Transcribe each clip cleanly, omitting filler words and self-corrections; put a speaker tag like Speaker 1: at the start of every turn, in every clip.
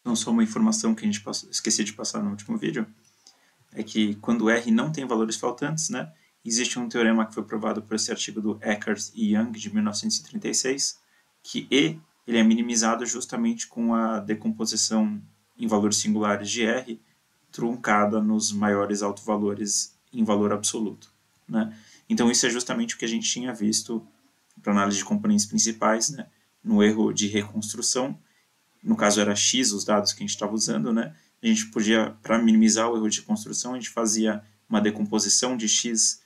Speaker 1: Então, só uma informação que a gente esqueci de passar no último vídeo, é que quando R não tem valores faltantes, né, existe um teorema que foi provado por esse artigo do Eckert e Young, de 1936, que E ele é minimizado justamente com a decomposição em valores singulares de R, truncada nos maiores autovalores em valor absoluto, né? Então, isso é justamente o que a gente tinha visto para análise de componentes principais, né, no erro de reconstrução. No caso era X os dados que a gente estava usando, né? A gente podia, para minimizar o erro de construção, a gente fazia uma decomposição de X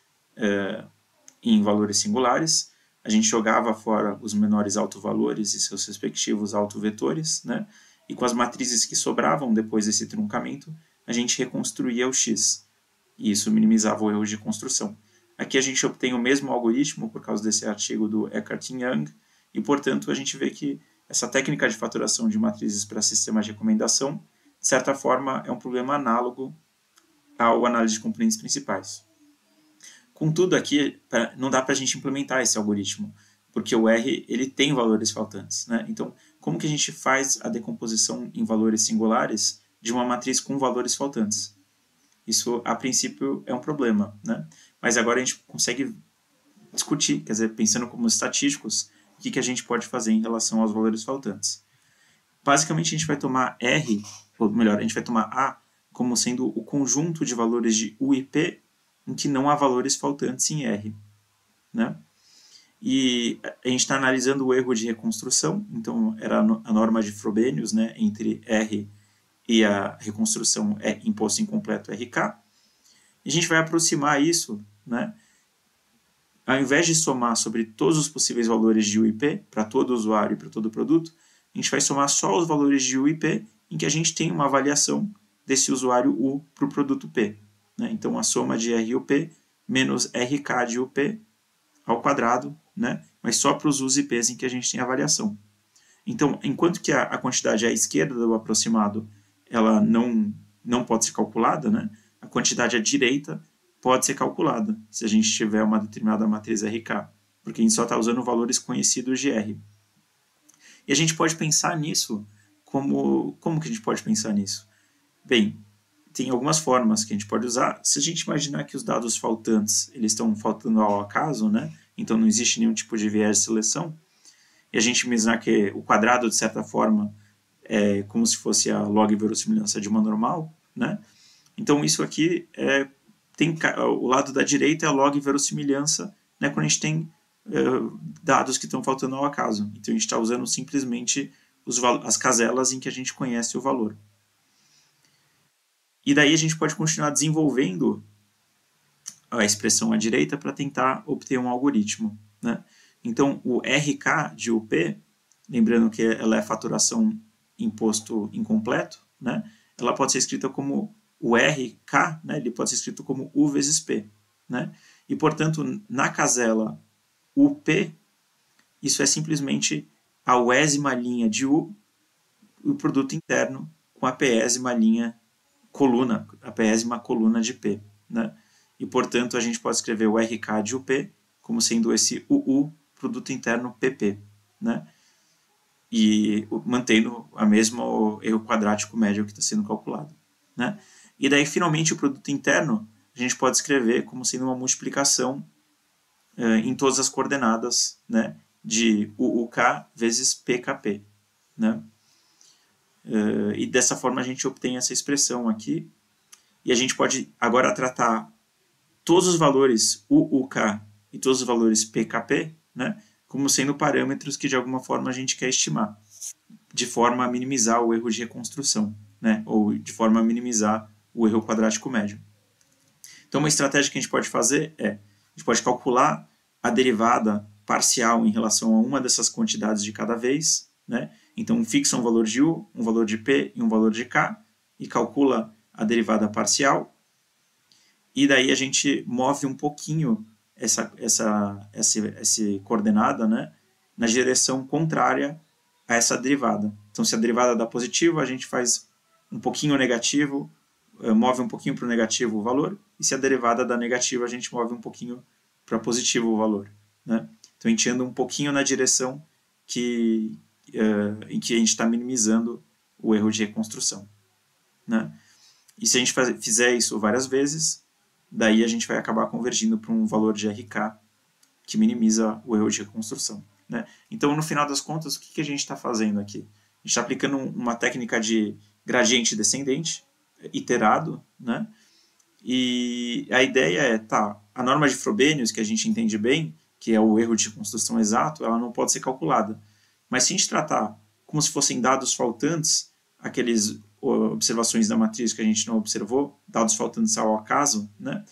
Speaker 1: em valores singulares, a gente jogava fora os menores autovalores e seus respectivos autovetores, né? E com as matrizes que sobravam depois desse truncamento, a gente reconstruía o X, e isso minimizava o erro de construção. Aqui a gente obtém o mesmo algoritmo por causa desse artigo do Eckert e Young, e portanto a gente vê que essa técnica de faturação de matrizes para sistemas de recomendação, de certa forma, é um problema análogo ao análise de componentes principais. Contudo, aqui não dá para a gente implementar esse algoritmo, porque o R ele tem valores faltantes, né? Então, como que a gente faz a decomposição em valores singulares de uma matriz com valores faltantes? Isso, a princípio, é um problema, né? Mas agora a gente consegue discutir, quer dizer, pensando como estatísticos, o que a gente pode fazer em relação aos valores faltantes. Basicamente, a gente vai tomar R, ou melhor, a gente vai tomar A como sendo o conjunto de valores de U e P em que não há valores faltantes em R, né? E a gente está analisando o erro de reconstrução, então era a norma de Frobenius, né, entre R e a reconstrução é imposto incompleto RK. E a gente vai aproximar isso, né, ao invés de somar sobre todos os possíveis valores de U e P, para todo usuário e para todo produto, a gente vai somar só os valores de U e P em que a gente tem uma avaliação desse usuário U para o produto P. Né? Então, a soma de R e U P menos RK de UP ao quadrado, né? Mas só para os U's e P's em que a gente tem a variação. Então, enquanto que a quantidade à esquerda do aproximado ela não pode ser calculada, né? A quantidade à direita pode ser calculada, se a gente tiver uma determinada matriz RK, porque a gente só está usando valores conhecidos de R. E a gente pode pensar nisso como que a gente pode pensar nisso? Bem, tem algumas formas que a gente pode usar. Se a gente imaginar que os dados faltantes eles estão faltando ao acaso, né? Então não existe nenhum tipo de viés de seleção, e a gente imaginar que o quadrado, de certa forma, é como se fosse a log verossimilhança de uma normal, né? Então isso aqui tem o lado da direita é a log verossimilhança, né? Quando a gente tem dados que estão faltando ao acaso. Então a gente está usando simplesmente as caselas em que a gente conhece o valor. E daí a gente pode continuar desenvolvendo a expressão à direita para tentar obter um algoritmo, né? Então, o RK de UP, lembrando que ela é faturação imposto incompleto, né? Ela pode ser escrita como o RK, né? Ele pode ser escrito como U vezes P, né? E, portanto, na casela UP, isso é simplesmente a uésima linha de U, o produto interno com a pésima linha coluna, a pésima coluna de P, né? E, portanto, a gente pode escrever o RK de UP como sendo esse UU, produto interno PP, né? E mantendo a mesma erro quadrático médio que está sendo calculado, né? E daí, finalmente, o produto interno a gente pode escrever como sendo uma multiplicação em todas as coordenadas, né, de UUK vezes PKP, né? E dessa forma a gente obtém essa expressão aqui, e a gente pode agora tratar todos os valores UUK e todos os valores PKP, né, como sendo parâmetros que de alguma forma a gente quer estimar, de forma a minimizar o erro de reconstrução, né, ou de forma a minimizar o erro quadrático médio. Então, uma estratégia que a gente pode fazer a gente pode calcular a derivada parcial em relação a uma dessas quantidades de cada vez, né? Então, fixa um valor de U, um valor de P e um valor de K, e calcula a derivada parcial, e daí a gente move um pouquinho essa coordenada, né, na direção contrária a essa derivada. Então, se a derivada dá positivo, a gente faz um pouquinho negativo, move um pouquinho para o negativo o valor, e se a derivada dá negativo, a gente move um pouquinho para positivo o valor, né? Então, a gente anda um pouquinho na direção em que a gente está minimizando o erro de reconstrução, né? E se a gente fizer isso várias vezes, daí a gente vai acabar convergindo para um valor de RK que minimiza o erro de reconstrução, né? Então, no final das contas, o que a gente está fazendo aqui? A gente está aplicando uma técnica de gradiente descendente, iterado, né? E a ideia é, a norma de Frobenius, que a gente entende bem, que é o erro de reconstrução exato, ela não pode ser calculada. Mas se a gente tratar como se fossem dados faltantes, aqueles observações da matriz que a gente não observou, dados faltantes ao acaso, né?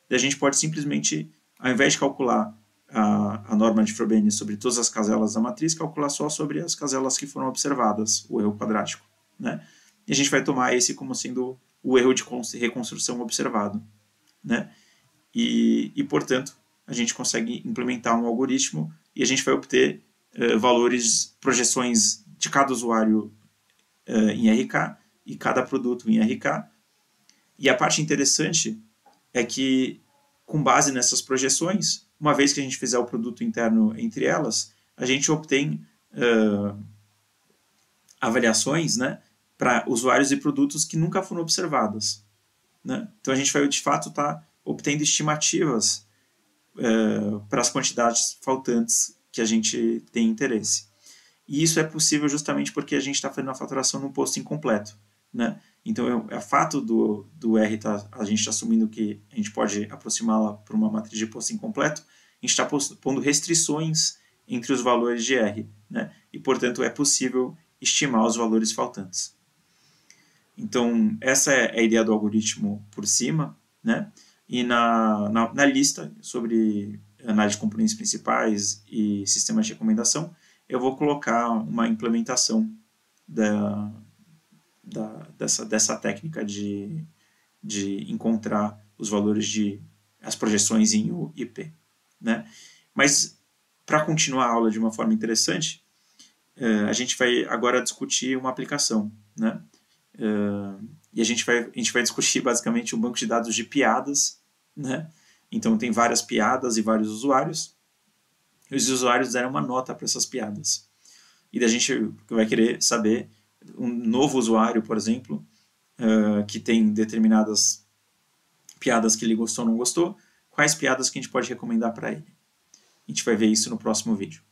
Speaker 1: E a gente pode simplesmente, ao invés de calcular a norma de Frobenius sobre todas as caselas da matriz, calcular só sobre as caselas que foram observadas, o erro quadrático, né? E a gente vai tomar esse como sendo o erro de reconstrução observado, né? Portanto, a gente consegue implementar um algoritmo e a gente vai obter valores, projeções de cada usuário em RK e cada produto em RK. E a parte interessante é que, com base nessas projeções, uma vez que a gente fizer o produto interno entre elas, a gente obtém avaliações, né, para usuários e produtos que nunca foram observadas, né? Então a gente vai, de fato, estar obtendo estimativas para as quantidades faltantes que a gente tem interesse. E isso é possível justamente porque a gente está fazendo a faturação num posto incompleto, né? Então, o fato do R a gente está assumindo que a gente pode aproximá-la para uma matriz de posto incompleto, a gente está pondo restrições entre os valores de R, né? E, portanto, é possível estimar os valores faltantes. Então, essa é a ideia do algoritmo por cima, né? E na lista sobre análise de componentes principais e sistemas de recomendação, eu vou colocar uma implementação dessa técnica de encontrar os valores as projeções em U e P, né? Mas, para continuar a aula de uma forma interessante, a gente vai agora discutir uma aplicação, né? E a gente vai discutir basicamente um banco de dados de piadas, né? Então tem várias piadas e vários usuários, e os usuários deram uma nota para essas piadas. E a gente vai querer saber, um novo usuário, por exemplo, que tem determinadas piadas que ele gostou ou não gostou, quais piadas que a gente pode recomendar para ele. A gente vai ver isso no próximo vídeo.